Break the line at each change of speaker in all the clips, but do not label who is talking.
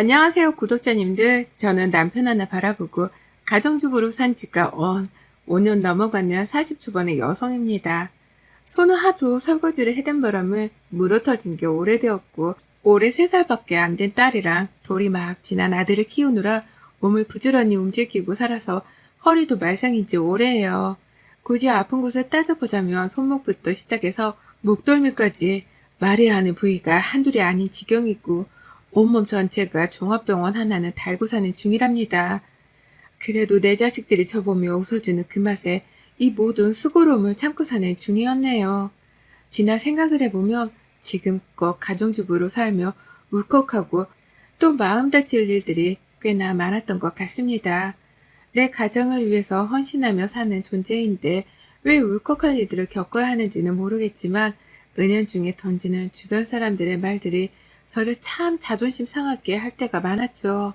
안녕하세요, 구독자님들. 저는 남편 하나 바라보고 가정주부로 산 지가 5년 넘어가는 40초반의 여성입니다. 손은 하도 설거지를 해댄 바람에 물어터진 게 오래되었고, 올해 3살밖에 안 된 딸이랑 돌이 막 지난 아들을 키우느라 몸을 부지런히 움직이고 살아서 허리도 말썽인 지 오래예요. 굳이 아픈 곳을 따져보자면 손목부터 시작해서 목덜미까지 말해야 하는 부위가 한둘이 아닌 지경이고, 온몸 전체가 종합병원 하나는 달고 사는 중이랍니다. 그래도 내 자식들이 저보며 웃어주는 그 맛에 이 모든 수고로움을 참고 사는 중이었네요. 지나 생각을 해보면 지금껏 가정주부로 살며 울컥하고 또 마음 다칠 일들이 꽤나 많았던 것 같습니다. 내 가정을 위해서 헌신하며 사는 존재인데 왜 울컥할 일들을 겪어야 하는지는 모르겠지만 은연중에 던지는 주변 사람들의 말들이 저를 참 자존심 상하게 할 때가 많았죠.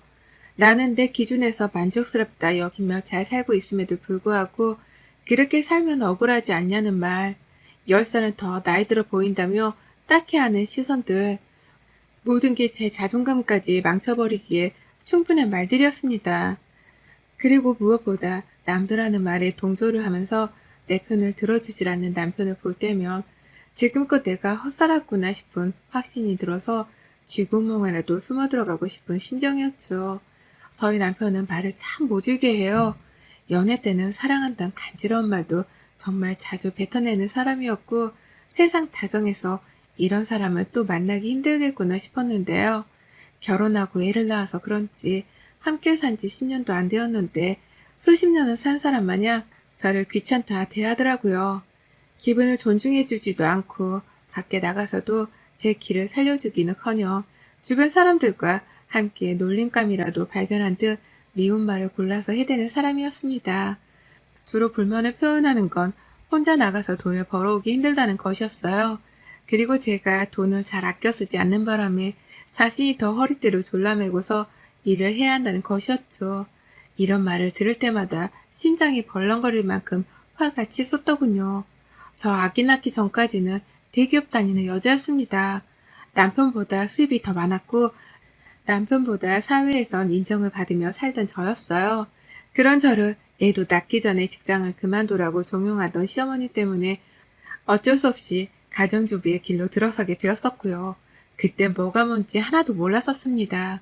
나는 내 기준에서 만족스럽다 여기며 잘 살고 있음에도 불구하고 그렇게 살면 억울하지 않냐는 말, 10살은 더 나이 들어 보인다며 딱히 하는 시선들, 모든 게 제 자존감까지 망쳐버리기에 충분한 말들이었습니다. 그리고 무엇보다 남들 하는 말에 동조를 하면서 내 편을 들어주질 않는 남편을 볼 때면 지금껏 내가 헛살았구나 싶은 확신이 들어서 쥐구멍에라도 숨어 들어가고 싶은 심정이었죠. 저희 남편은 말을 참 모질게 해요. 연애 때는 사랑한다는 간지러운 말도 정말 자주 뱉어내는 사람이었고 세상 다정해서 이런 사람을 또 만나기 힘들겠구나 싶었는데요. 결혼하고 애를 낳아서 그런지 함께 산 지 10년도 안 되었는데 수십 년을 산 사람 마냥 저를 귀찮다 대하더라고요. 기분을 존중해주지도 않고 밖에 나가서도 제 길을 살려주기는커녕 주변 사람들과 함께 놀림감이라도 발견한 듯 미운 말을 골라서 해대는 사람이었습니다. 주로 불만을 표현하는 건 혼자 나가서 돈을 벌어오기 힘들다는 것이었어요. 그리고 제가 돈을 잘 아껴 쓰지 않는 바람에 자신이 더 허리띠를 졸라매고서 일을 해야 한다는 것이었죠. 이런 말을 들을 때마다 심장이 벌렁거릴 만큼 화가 치솟더군요. 저 아기 낳기 전까지는 대기업 다니는 여자였습니다. 남편보다 수입이 더 많았고 남편보다 사회에선 인정을 받으며 살던 저였어요. 그런 저를 애도 낳기 전에 직장을 그만두라고 종용하던 시어머니 때문에 어쩔 수 없이 가정주부의 길로 들어서게 되었었고요. 그때 뭐가 뭔지 하나도 몰랐었습니다.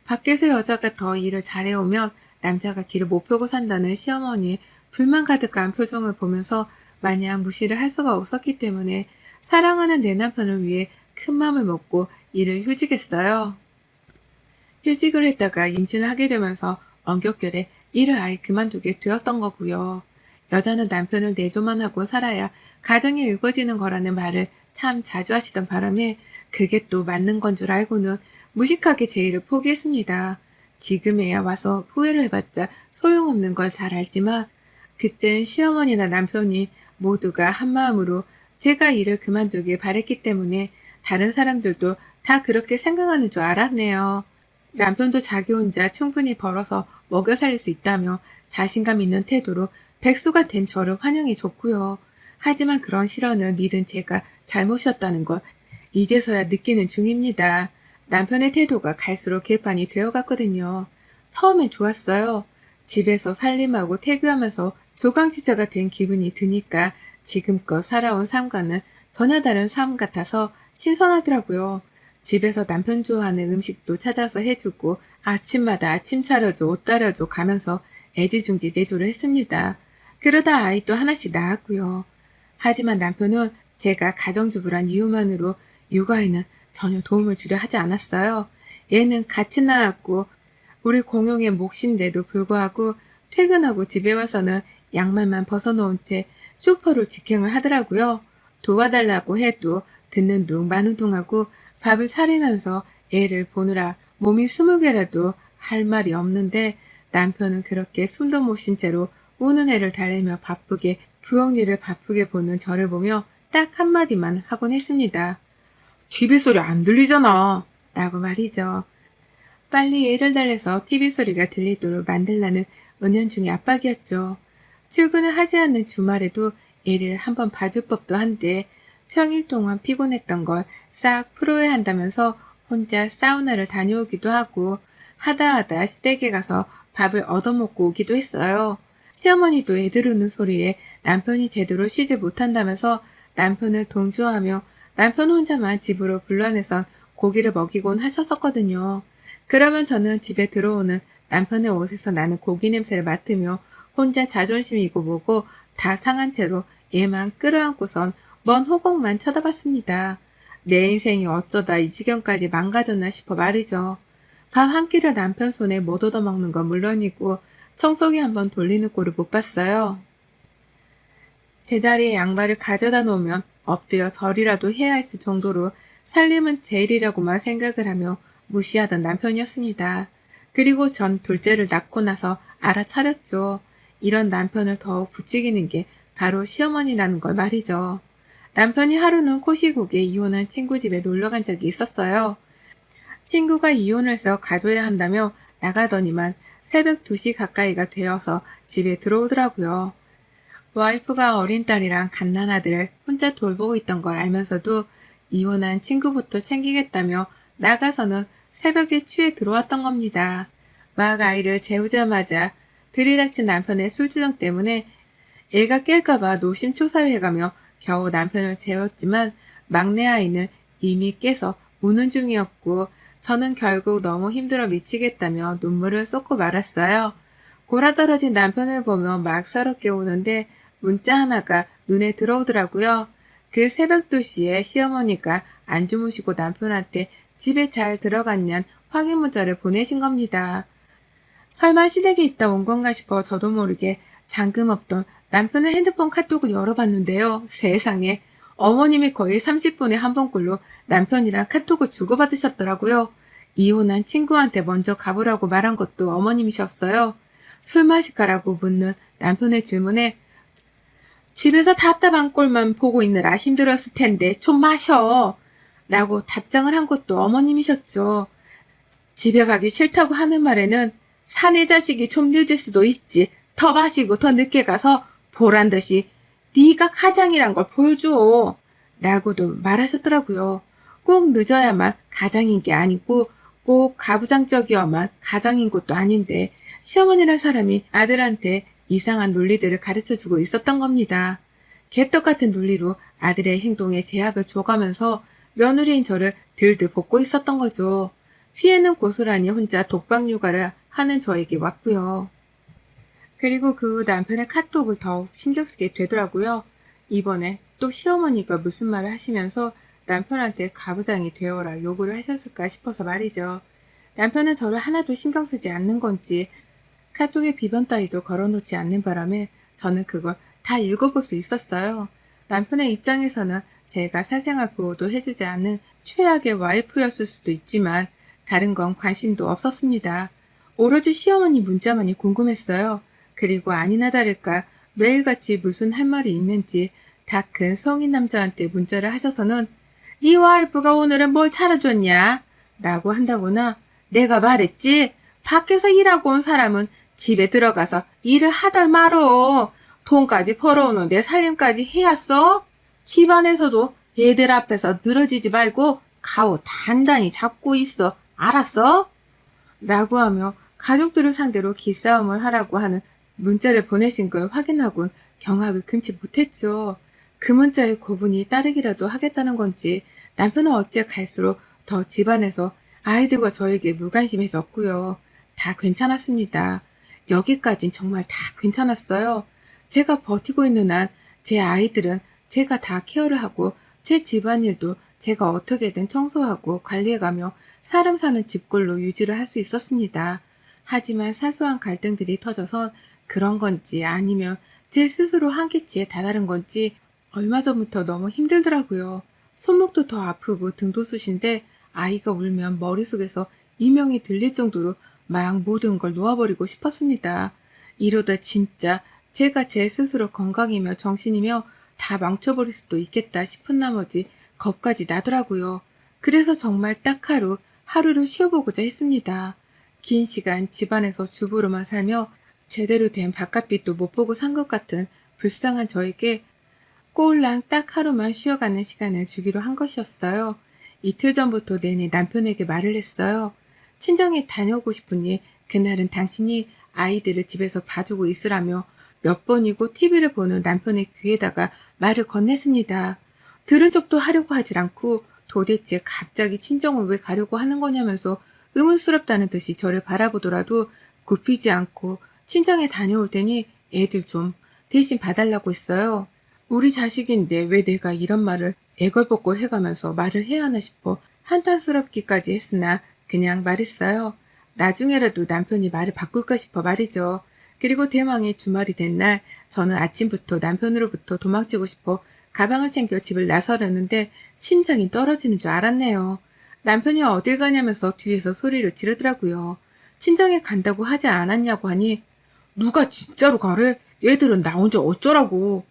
밖에서 여자가 더 일을 잘해오면 남자가 길을 못 펴고 산다는 시어머니의 불만 가득한 표정을 보면서 마냥 무시를 할 수가 없었기 때문에 사랑하는 내 남편을 위해 큰 마음을 먹고 일을 휴직했어요. 휴직을 했다가 임신을 하게 되면서 엄격결에 일을 아예 그만두게 되었던 거고요. 여자는 남편을 내조만 하고 살아야 가정이 일궈지는 거라는 말을 참 자주 하시던 바람에 그게 또 맞는 건 줄 알고는 무식하게 제 일을 포기했습니다. 지금에야 와서 후회를 해봤자 소용없는 걸 잘 알지만 그땐 시어머니나 남편이 모두가 한마음으로 제가 일을 그만두길 바랬기 때문에 다른 사람들도 다 그렇게 생각하는 줄 알았네요. 남편도 자기 혼자 충분히 벌어서 먹여 살릴 수 있다며 자신감 있는 태도로 백수가 된 저를 환영해 줬고요. 하지만 그런 실언을 믿은 제가 잘못이었다는 걸 이제서야 느끼는 중입니다. 남편의 태도가 갈수록 개판이 되어갔거든요. 처음엔 좋았어요. 집에서 살림하고 태교하면서 조강지자가 된 기분이 드니까 지금껏 살아온 삶과는 전혀 다른 삶 같아서 신선하더라고요. 집에서 남편 좋아하는 음식도 찾아서 해주고 아침마다 아침 차려줘, 옷 따려줘 가면서 애지중지 내조를 했습니다. 그러다 아이도 하나씩 낳았고요. 하지만 남편은 제가 가정주부란 이유만으로 육아에는 전혀 도움을 주려 하지 않았어요. 얘는 같이 낳았고 우리 공용의 몫인데도 불구하고 퇴근하고 집에 와서는 양말만 벗어놓은 채 쇼파로 직행을 하더라고요. 도와달라고 해도 듣는 둥 마는 둥하고 밥을 차리면서 애를 보느라 몸이 20개라도 할 말이 없는데 남편은 그렇게 숨도 못 쉰 채로 우는 애를 달래며 바쁘게 부엌 일을 바쁘게 보는 저를 보며 딱 한마디만 하곤 했습니다. TV 소리 안 들리잖아. 라고 말이죠. 빨리 애를 달래서 TV 소리가 들리도록 만들라는 은연중의 압박이었죠. 출근을 하지 않는 주말에도 애를 한번 봐줄 법도 한데 평일 동안 피곤했던 걸 싹 풀어야 한다면서 혼자 사우나를 다녀오기도 하고 하다 시댁에 가서 밥을 얻어먹고 오기도 했어요. 시어머니도 애들 우는 소리에 남편이 제대로 쉬지 못한다면서 남편을 동조하며 남편 혼자만 집으로 불러내선 고기를 먹이곤 하셨었거든요. 그러면 저는 집에 들어오는 남편의 옷에서 나는 고기 냄새를 맡으며 혼자 자존심이고 뭐고 다 상한 채로 얘만 끌어안고선 먼 호곡만 쳐다봤습니다. 내 인생이 어쩌다 이 지경까지 망가졌나 싶어 말이죠. 밥 한 끼를 남편 손에 못 얻어먹는 건 물론이고 청소기 한번 돌리는 꼴을 못 봤어요. 제자리에 양말을 가져다 놓으면 엎드려 절이라도 해야 했을 정도로 살림은 제일이라고만 생각을 하며 무시하던 남편이었습니다. 그리고 전 둘째를 낳고 나서 알아차렸죠. 이런 남편을 더욱 부추기는 게 바로 시어머니라는 걸 말이죠. 남편이 하루는 코시국에 이혼한 친구 집에 놀러 간 적이 있었어요. 친구가 이혼을 해서 가줘야 한다며 나가더니만 새벽 2시 가까이가 되어서 집에 들어오더라고요. 와이프가 어린 딸이랑 갓난아들을 혼자 돌보고 있던 걸 알면서도 이혼한 친구부터 챙기겠다며 나가서는 새벽에 취해 들어왔던 겁니다. 막 아이를 재우자마자 들이닥친 남편의 술주정 때문에 애가 깰까봐 노심초사를 해가며 겨우 남편을 재웠지만 막내 아이는 이미 깨서 우는 중이었고 저는 결국 너무 힘들어 미치겠다며 눈물을 쏟고 말았어요. 골아떨어진 남편을 보며 막 서럽게 우는데 문자 하나가 눈에 들어오더라고요. 그 새벽 2시에 시어머니가 안 주무시고 남편한테 집에 잘 들어갔냔 확인 문자를 보내신 겁니다. 설마 시댁에 있다 온 건가 싶어 저도 모르게 잠금 없던 남편의 핸드폰 카톡을 열어봤는데요. 세상에 어머님이 거의 30분에 한 번꼴로 남편이랑 카톡을 주고받으셨더라고요. 이혼한 친구한테 먼저 가보라고 말한 것도 어머님이셨어요. 술 마실까라고 묻는 남편의 질문에 집에서 답답한 꼴만 보고 있느라 힘들었을 텐데 좀 마셔 라고 답장을 한 것도 어머님이셨죠. 집에 가기 싫다고 하는 말에는 사내 자식이 좀 늦을 수도 있지. 더 마시고 더 늦게 가서 보란 듯이 네가 가장이란 걸 보여줘 라고도 말하셨더라고요. 꼭 늦어야만 가장인 게 아니고 꼭 가부장적이어만 가장인 것도 아닌데 시어머니란 사람이 아들한테 이상한 논리들을 가르쳐주고 있었던 겁니다. 개떡 같은 논리로 아들의 행동에 제약을 줘가면서 며느리인 저를 들들 볶고 있었던 거죠. 피해는 고스란히 혼자 독박 육아를 하는 저에게 왔고요. 그리고 그 후 남편의 카톡을 더욱 신경 쓰게 되더라고요. 이번에 또 시어머니가 무슨 말을 하시면서 남편한테 가부장이 되어라 요구를 하셨을까 싶어서 말이죠. 남편은 저를 하나도 신경 쓰지 않는 건지 카톡에 비번 따위도 걸어놓지 않는 바람에 저는 그걸 다 읽어볼 수 있었어요. 남편의 입장에서는 제가 사생활 보호도 해주지 않는 최악의 와이프였을 수도 있지만 다른 건 관심도 없었습니다. 오로지 시어머니 문자만이 궁금했어요. 그리고 아니나 다를까 매일같이 무슨 할 말이 있는지 다 큰 성인 남자한테 문자를 하셔서는 네 와이프가 오늘은 뭘 차려줬냐? 라고 한다거나 내가 말했지? 밖에서 일하고 온 사람은 집에 들어가서 일을 하덜 말어. 돈까지 벌어오는 내 살림까지 해야써? 집안에서도 애들 앞에서 늘어지지 말고 가오 단단히 잡고 있어. 알았어? 라고 하며 가족들을 상대로 기싸움을 하라고 하는 문자를 보내신 걸 확인하곤 경악을 금치 못했죠. 그 문자의 고분이 따르기라도 하겠다는 건지 남편은 어째 갈수록 더 집안에서 아이들과 저에게 무관심해졌고요. 다 괜찮았습니다. 여기까진 정말 다 괜찮았어요. 제가 버티고 있는 한 제 아이들은 제가 다 케어를 하고 제 집안일도 제가 어떻게든 청소하고 관리해가며 사람 사는 집꼴로 유지를 할 수 있었습니다. 하지만 사소한 갈등들이 터져서 그런 건지 아니면 제 스스로 한계치에 다다른 건지 얼마 전부터 너무 힘들더라고요. 손목도 더 아프고 등도 쑤신데 아이가 울면 머릿속에서 이명이 들릴 정도로 막 모든 걸 놓아버리고 싶었습니다. 이러다 진짜 제가 제 스스로 건강이며 정신이며 다 망쳐버릴 수도 있겠다 싶은 나머지 겁까지 나더라고요. 그래서 정말 딱 하루를 쉬어보고자 했습니다. 긴 시간 집안에서 주부로만 살며 제대로 된 바깥빛도 못 보고 산 것 같은 불쌍한 저에게 꼴랑 딱 하루만 쉬어가는 시간을 주기로 한 것이었어요. 이틀 전부터 내내 남편에게 말을 했어요. 친정에 다녀오고 싶으니 그날은 당신이 아이들을 집에서 봐주고 있으라며 몇 번이고 TV를 보는 남편의 귀에다가 말을 건넸습니다. 들은 척도 하려고 하질 않고 도대체 갑자기 친정을 왜 가려고 하는 거냐면서 의문스럽다는 듯이 저를 바라보더라도 굽히지 않고 친정에 다녀올 테니 애들 좀 대신 봐달라고 했어요. 우리 자식인데 왜 내가 이런 말을 애걸복걸 해가면서 말을 해야 하나 싶어 한탄스럽기까지 했으나 그냥 말했어요. 나중에라도 남편이 말을 바꿀까 싶어 말이죠. 그리고 대망의 주말이 된 날 저는 아침부터 남편으로부터 도망치고 싶어 가방을 챙겨 집을 나서려는데 심장이 떨어지는 줄 알았네요. 남편이 어딜 가냐면서 뒤에서 소리를 지르더라고요. 친정에 간다고 하지 않았냐고 하니 누가 진짜로 가래? 얘들은 나 혼자 어쩌라고.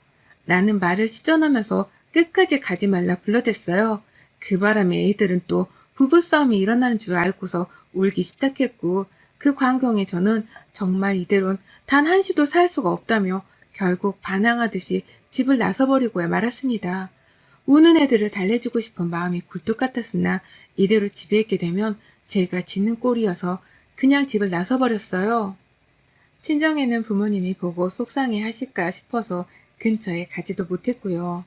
나는 말을 시전하면서 끝까지 가지 말라 불러댔어요. 그 바람에 애들은 또 부부싸움이 일어나는 줄 알고서 울기 시작했고 그 광경에 저는 정말 이대로는 단 한시도 살 수가 없다며 결국 반항하듯이 집을 나서버리고야 말았습니다. 우는 애들을 달래주고 싶은 마음이 굴뚝 같았으나 이대로 집에 있게 되면 제가 짖는 꼴이어서 그냥 집을 나서버렸어요. 친정에는 부모님이 보고 속상해 하실까 싶어서 근처에 가지도 못했고요.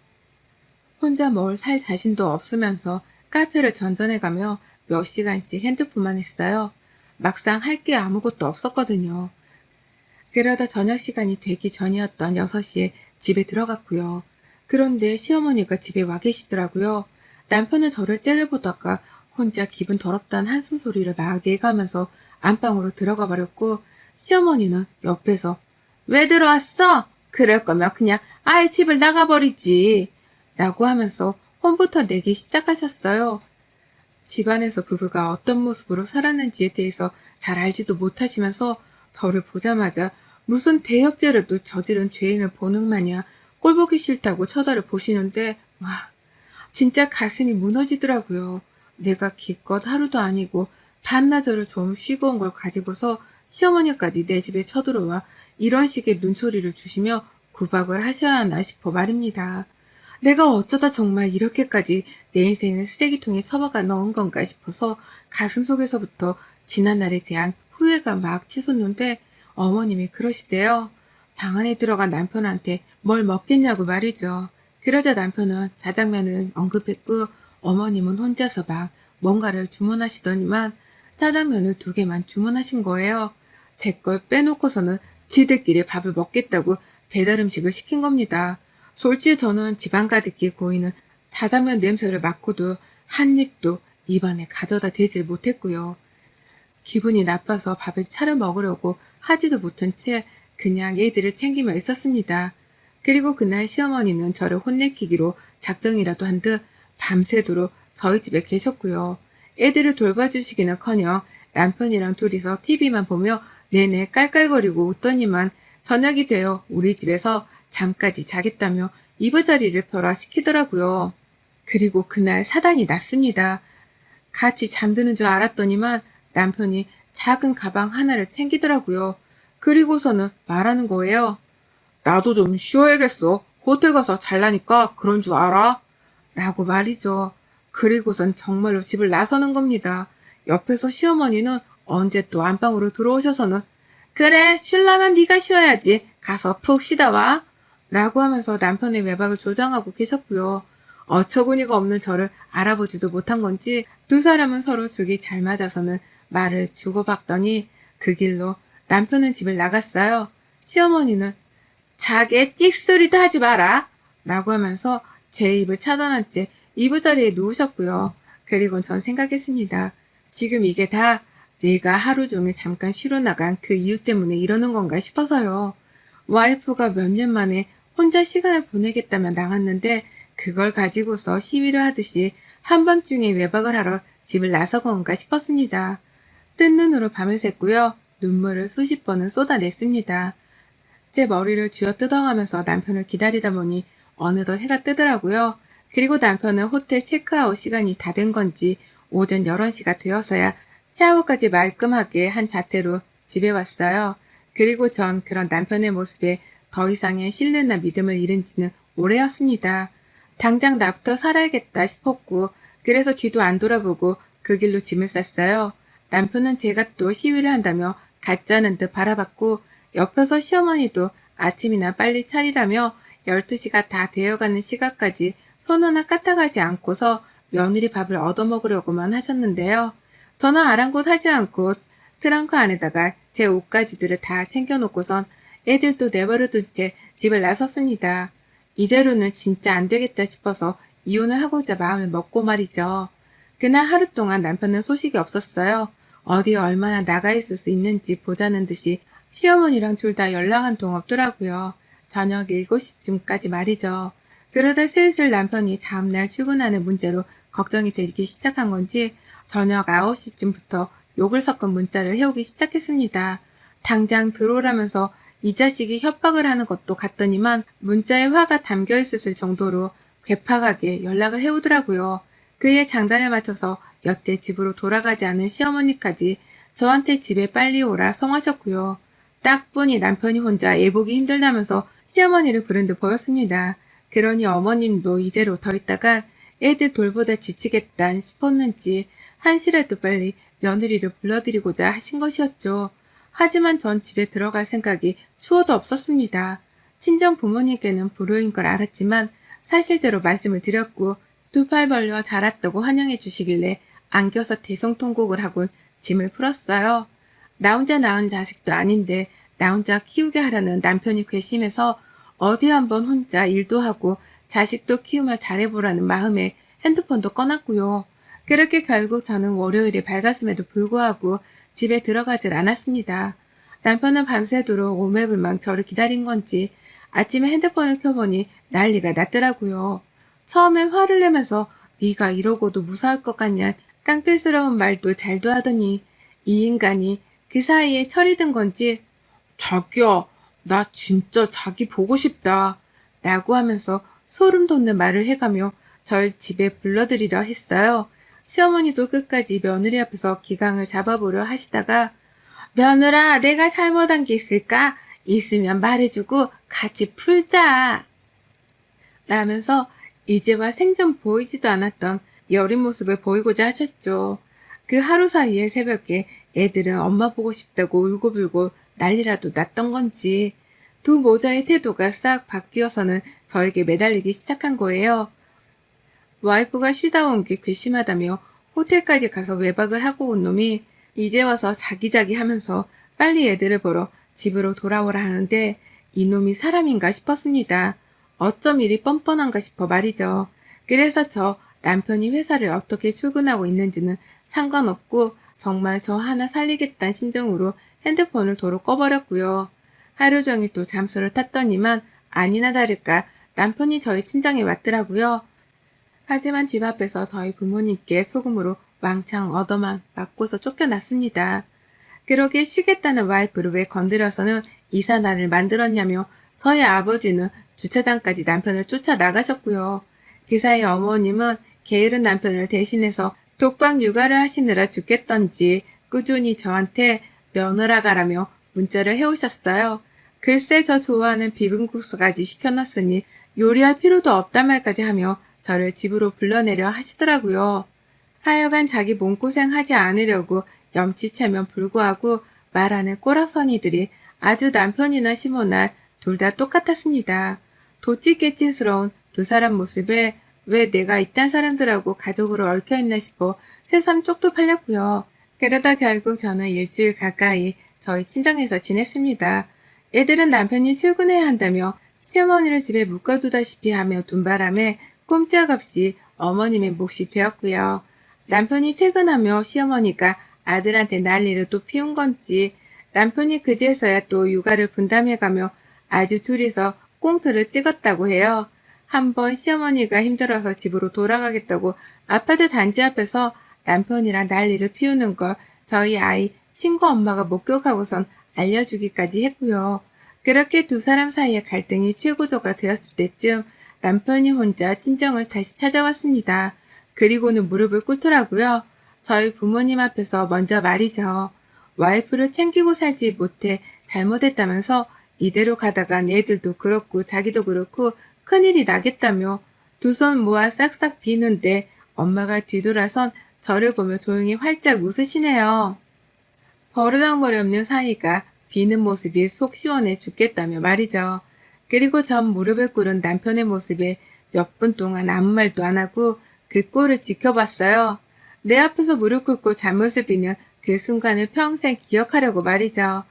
혼자 뭘 살 자신도 없으면서 카페를 전전해가며 몇 시간씩 핸드폰만 했어요. 막상 할 게 아무것도 없었거든요. 그러다 저녁 시간이 되기 전이었던 6시에 집에 들어갔고요. 그런데 시어머니가 집에 와 계시더라고요. 남편은 저를 째려보다가 혼자 기분 더럽다는 한숨 소리를 막 내가면서 안방으로 들어가 버렸고 시어머니는 옆에서 왜 들어왔어? 그럴 거면 그냥 아예 집을 나가버리지 라고 하면서 혼부터 내기 시작하셨어요. 집안에서 부부가 어떤 모습으로 살았는지에 대해서 잘 알지도 못하시면서 저를 보자마자 무슨 대역죄라도 저지른 죄인을 보는 마냥 꼴보기 싫다고 쳐다를 보시는데 와 진짜 가슴이 무너지더라고요. 내가 기껏 하루도 아니고 반나절을 좀 쉬고 온 걸 가지고서 시어머니까지 내 집에 쳐들어와 이런 식의 눈초리를 주시며 구박을 하셔야 하나 싶어 말입니다. 내가 어쩌다 정말 이렇게까지 내 인생을 쓰레기통에 처박아 넣은 건가 싶어서 가슴속에서부터 지난날에 대한 후회가 막 치솟는데 어머님이 그러시대요. 방 안에 들어간 남편한테 뭘 먹겠냐고 말이죠. 그러자 남편은 짜장면을 언급했고 어머님은 혼자서 막 뭔가를 주문하시더니만 짜장면을 2개만 주문하신 거예요. 제 걸 빼놓고서는 지들끼리 밥을 먹겠다고 배달 음식을 시킨 겁니다. 졸지에 저는 집안 가득히 고이는 짜장면 냄새를 맡고도 한 입도 입안에 가져다 대질 못했고요. 기분이 나빠서 밥을 차려 먹으려고 하지도 못한 채 그냥 애들을 챙기며 있었습니다. 그리고 그날 시어머니는 저를 혼내키기로 작정이라도 한 듯 밤새도록 저희 집에 계셨고요. 애들을 돌봐주시기는커녕 남편이랑 둘이서 TV만 보며 내내 깔깔거리고 웃더니만 저녁이 되어 우리 집에서 잠까지 자겠다며 이부자리를 벼락시키더라고요. 그리고 그날 사단이 났습니다. 같이 잠드는 줄 알았더니만 남편이 작은 가방 하나를 챙기더라고요. 그리고서는 말하는 거예요. 나도 좀 쉬어야겠어. 호텔 가서 잘라니까 그런 줄 알아? 라고 말이죠. 그리고선 정말로 집을 나서는 겁니다. 옆에서 시어머니는 언제 또 안방으로 들어오셔서는 그래 쉴라면 네가 쉬어야지. 가서 푹 쉬다 와. 라고 하면서 남편의 외박을 조장하고 계셨고요. 어처구니가 없는 저를 알아보지도 못한 건지 두 사람은 서로 죽이 잘 맞아서는 말을 주고받더니 그 길로 남편은 집을 나갔어요. 시어머니는 자게 찍소리도 하지 마라 라고 하면서 제 입을 차단한 채 이부자리에 누우셨고요. 그리고 전 생각했습니다. 지금 이게 다 내가 하루 종일 잠깐 쉬러 나간 그 이유 때문에 이러는 건가 싶어서요. 와이프가 몇 년 만에 혼자 시간을 보내겠다며 나갔는데 그걸 가지고서 시위를 하듯이 한밤중에 외박을 하러 집을 나서건가 싶었습니다. 뜬 눈으로 밤을 샜고요. 눈물을 수십 번은 쏟아냈습니다. 제 머리를 쥐어뜯어가면서 남편을 기다리다 보니 어느덧 해가 뜨더라고요. 그리고 남편은 호텔 체크아웃 시간이 다 된 건지 오전 11시가 되어서야 샤워까지 말끔하게 한 자태로 집에 왔어요. 그리고 전 그런 남편의 모습에 더 이상의 신뢰나 믿음을 잃은 지는 오래였습니다. 당장 나부터 살아야겠다 싶었고 그래서 뒤도 안 돌아보고 그 길로 짐을 쌌어요. 남편은 제가 또 시위를 한다며 가짜는 듯 바라봤고 옆에서 시어머니도 아침이나 빨리 차리라며 12시가 다 되어가는 시각까지 손 하나 까딱하지 않고서 며느리 밥을 얻어먹으려고만 하셨는데요. 저는 아랑곳하지 않고 트렁크 안에다가 제 옷가지들을 다 챙겨놓고선 애들도 내버려둔 채 집을 나섰습니다. 이대로는 진짜 안 되겠다 싶어서 이혼을 하고자 마음을 먹고 말이죠. 그날 하루 동안 남편은 소식이 없었어요. 어디에 얼마나 나가 있을 수 있는지 보자는 듯이 시어머니랑 둘 다 연락 한 통 없더라고요. 저녁 7시쯤까지 말이죠. 그러다 슬슬 남편이 다음날 출근하는 문제로 걱정이 되기 시작한 건지 저녁 9시쯤부터 욕을 섞은 문자를 해오기 시작했습니다. 당장 들어오라면서 이 자식이 협박을 하는 것도 같더니만 문자에 화가 담겨 있었을 정도로 괴팍하게 연락을 해오더라고요. 그의 장단에 맞춰서 여태 집으로 돌아가지 않은 시어머니까지 저한테 집에 빨리 오라 성하셨고요. 딱 보니 남편이 혼자 애보기 힘들다면서 시어머니를 부른 듯 보였습니다. 그러니 어머님도 이대로 더 있다가 애들 돌보다 지치겠다 싶었는지 한시라도 빨리 며느리를 불러드리고자 하신 것이었죠. 하지만 전 집에 들어갈 생각이 추호도 없었습니다. 친정 부모님께는 불효인 걸 알았지만 사실대로 말씀을 드렸고 두 팔 벌려 자랐다고 환영해 주시길래 안겨서 대성통곡을 하곤 짐을 풀었어요. 나 혼자 낳은 자식도 아닌데 나 혼자 키우게 하려는 남편이 괘씸해서 어디 한번 혼자 일도 하고 자식도 키우며 잘해보라는 마음에 핸드폰도 꺼놨고요. 그렇게 결국 저는 월요일이 밝았음에도 불구하고 집에 들어가질 않았습니다. 남편은 밤새도록 오매불망 저를 기다린 건지 아침에 핸드폰을 켜보니 난리가 났더라고요. 처음엔 화를 내면서 네가 이러고도 무사할 것 같냐 깡패스러운 말도 잘도 하더니 이 인간이 그 사이에 철이 든 건지 자기야, 나 진짜 자기 보고 싶다 라고 하면서 소름 돋는 말을 해가며 절 집에 불러들이려 했어요. 시어머니도 끝까지 며느리 앞에서 기강을 잡아보려 하시다가 며느라 내가 잘못한 게 있을까? 있으면 말해주고 같이 풀자 라면서 이제와 생전 보이지도 않았던 여린 모습을 보이고자 하셨죠. 그 하루 사이에 새벽에 애들은 엄마 보고 싶다고 울고불고 난리라도 났던 건지 두 모자의 태도가 싹 바뀌어서는 저에게 매달리기 시작한 거예요. 와이프가 쉬다 온 게 괘씸하다며 호텔까지 가서 외박을 하고 온 놈이 이제 와서 자기자기 하면서 빨리 애들을 보러 집으로 돌아오라 하는데 이놈이 사람인가 싶었습니다. 어쩜 이리 뻔뻔한가 싶어 말이죠. 그래서 저 남편이 회사를 어떻게 출근하고 있는지는 상관없고 정말 저 하나 살리겠다는 심정으로 핸드폰을 도로 꺼버렸고요. 하루 종일 또 잠수를 탔더니만 아니나 다를까 남편이 저희 친정에 왔더라고요. 하지만 집 앞에서 저희 부모님께 소금으로 왕창 얻어만 맞고서 쫓겨났습니다. 그러게 쉬겠다는 와이프를 왜 건드려서는 이사날을 만들었냐며 저희 아버지는 주차장까지 남편을 쫓아 나가셨고요. 그 사이 어머님은 게으른 남편을 대신해서 독박 육아를 하시느라 죽겠던지 꾸준히 저한테 며느라 가라며 문자를 해오셨어요. 글쎄 저 좋아하는 비빔국수까지 시켜놨으니 요리할 필요도 없단 말까지 하며 저를 집으로 불러내려 하시더라고요. 하여간 자기 몸고생하지 않으려고 염치채면 불구하고 말하는 꼬락서니들이 아주 남편이나 시모나 둘 다 똑같았습니다. 도찌깨찐스러운 두 사람 모습에 왜 내가 이딴 사람들하고 가족으로 얽혀있나 싶어 새삼 쪽도 팔렸고요. 그러다 결국 저는 일주일 가까이 저희 친정에서 지냈습니다. 애들은 남편이 출근해야 한다며 시어머니를 집에 묶어두다시피 하며 둔 바람에 꼼짝없이 어머님의 몫이 되었고요. 남편이 퇴근하며 시어머니가 아들한테 난리를 또 피운 건지 남편이 그제서야 또 육아를 분담해가며 아주 둘이서 꽁트를 찍었다고 해요. 한번 시어머니가 힘들어서 집으로 돌아가겠다고 아파트 단지 앞에서 남편이랑 난리를 피우는 걸 저희 아이 친구 엄마가 목격하고선 알려주기까지 했고요. 그렇게 두 사람 사이의 갈등이 최고조가 되었을 때쯤 남편이 혼자 친정을 다시 찾아왔습니다. 그리고는 무릎을 꿇더라고요. 저희 부모님 앞에서 먼저 말이죠. 와이프를 챙기고 살지 못해 잘못했다면서 이대로 가다간 애들도 그렇고 자기도 그렇고 큰일이 나겠다며 두 손 모아 싹싹 비는데 엄마가 뒤돌아선 저를 보며 조용히 활짝 웃으시네요. 버르장머리 없는 사이가 비는 모습이 속 시원해 죽겠다며 말이죠. 그리고 전 무릎을 꿇은 남편의 모습에 몇 분 동안 아무 말도 안 하고 그 꼴을 지켜봤어요. 내 앞에서 무릎 꿇고 잘못을 비는 그 순간을 평생 기억하려고 말이죠.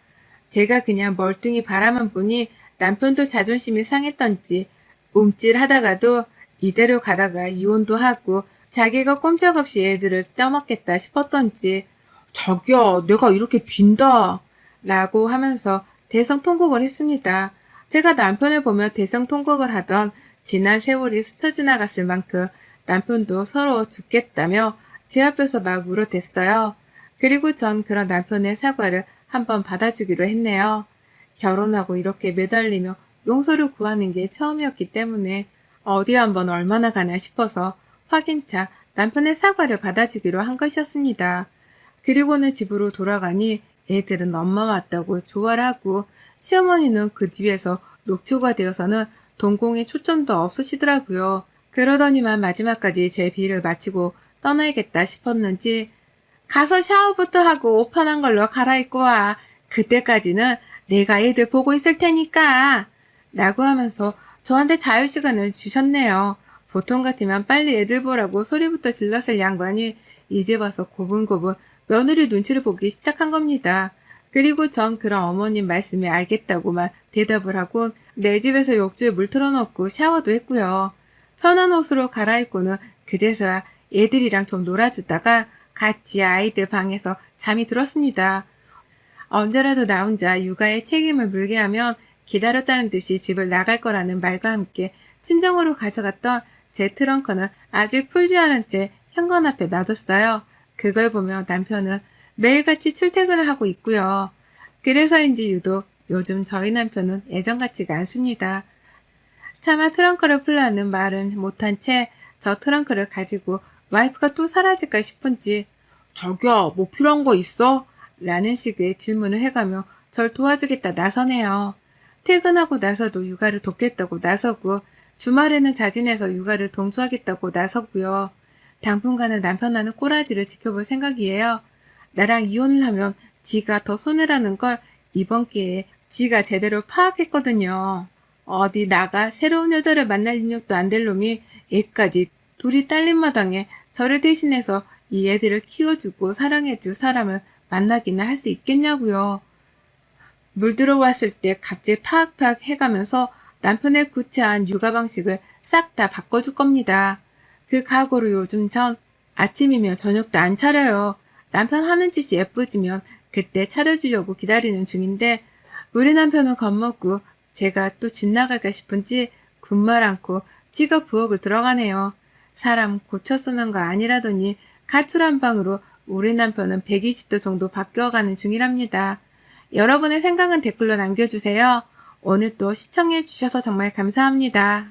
제가 그냥 멀뚱히 바라만 보니 남편도 자존심이 상했던지 움찔하다가도 이대로 가다가 이혼도 하고 자기가 꼼짝없이 애들을 떠먹겠다 싶었던지 자기야, 내가 이렇게 빈다 라고 하면서 대성통곡을 했습니다. 제가 남편을 보며 대성통곡을 하던 지난 세월이 스쳐 지나갔을 만큼 남편도 서러워 죽겠다며 제 앞에서 막 울어댔어요. 그리고 전 그런 남편의 사과를 한번 받아주기로 했네요. 결혼하고 이렇게 매달리며 용서를 구하는 게 처음이었기 때문에 어디 한번 얼마나 가나 싶어서 확인차 남편의 사과를 받아주기로 한 것이었습니다. 그리고는 집으로 돌아가니 애들은 엄마 왔다고 좋아를 하고 시어머니는 그 뒤에서 녹초가 되어서는 동공에 초점도 없으시더라고요. 그러더니만 마지막까지 제 비를 마치고 떠나야겠다 싶었는지 가서 샤워부터 하고 옷 편한 걸로 갈아입고 와. 그때까지는 내가 애들 보고 있을 테니까 라고 하면서 저한테 자유시간을 주셨네요. 보통 같으면 빨리 애들 보라고 소리부터 질렀을 양반이 이제 와서 고분고분 며느리 눈치를 보기 시작한 겁니다. 그리고 전 그런 어머님 말씀에 알겠다고만 대답을 하고 내 집에서 욕조에 물 틀어놓고 샤워도 했고요. 편한 옷으로 갈아입고는 그제서야 애들이랑 좀 놀아주다가 같이 아이들 방에서 잠이 들었습니다. 언제라도 나 혼자 육아에 책임을 물게 하면 기다렸다는 듯이 집을 나갈 거라는 말과 함께 친정으로 가져갔던 제 트렁크는 아직 풀지 않은 채 현관 앞에 놔뒀어요. 그걸 보며 남편은 매일같이 출퇴근을 하고 있고요. 그래서인지 유독 요즘 저희 남편은 예전 같지가 않습니다. 차마 트렁크를 풀라는 말은 못한 채 저 트렁크를 가지고 와이프가 또 사라질까 싶은지 자기야 뭐 필요한 거 있어? 라는 식의 질문을 해가며 절 도와주겠다 나서네요. 퇴근하고 나서도 육아를 돕겠다고 나서고 주말에는 자진해서 육아를 동수하겠다고 나서고요. 당분간은 남편하는 꼬라지를 지켜볼 생각이에요. 나랑 이혼을 하면 지가 더 손해라는 걸 이번 기회에 지가 제대로 파악했거든요. 어디 나가 새로운 여자를 만날 능력도 안 될 놈이 애까지 둘이 딸린 마당에 저를 대신해서 이 애들을 키워주고 사랑해줄 사람을 만나기는 할 수 있겠냐고요. 물 들어왔을 때 갑자기 파악파악 해가면서 남편의 구차한 육아 방식을 싹 다 바꿔줄 겁니다. 그 각오로 요즘 전 아침이면 저녁도 안 차려요. 남편 하는 짓이 예뻐지면 그때 차려주려고 기다리는 중인데 우리 남편은 겁먹고 제가 또 집 나갈까 싶은지 군말 않고 지가 부엌을 들어가네요. 사람 고쳐 쓰는 거 아니라더니 가출한 방으로 우리 남편은 120도 정도 바뀌어가는 중이랍니다. 여러분의 생각은 댓글로 남겨주세요. 오늘 또 시청해주셔서 정말 감사합니다.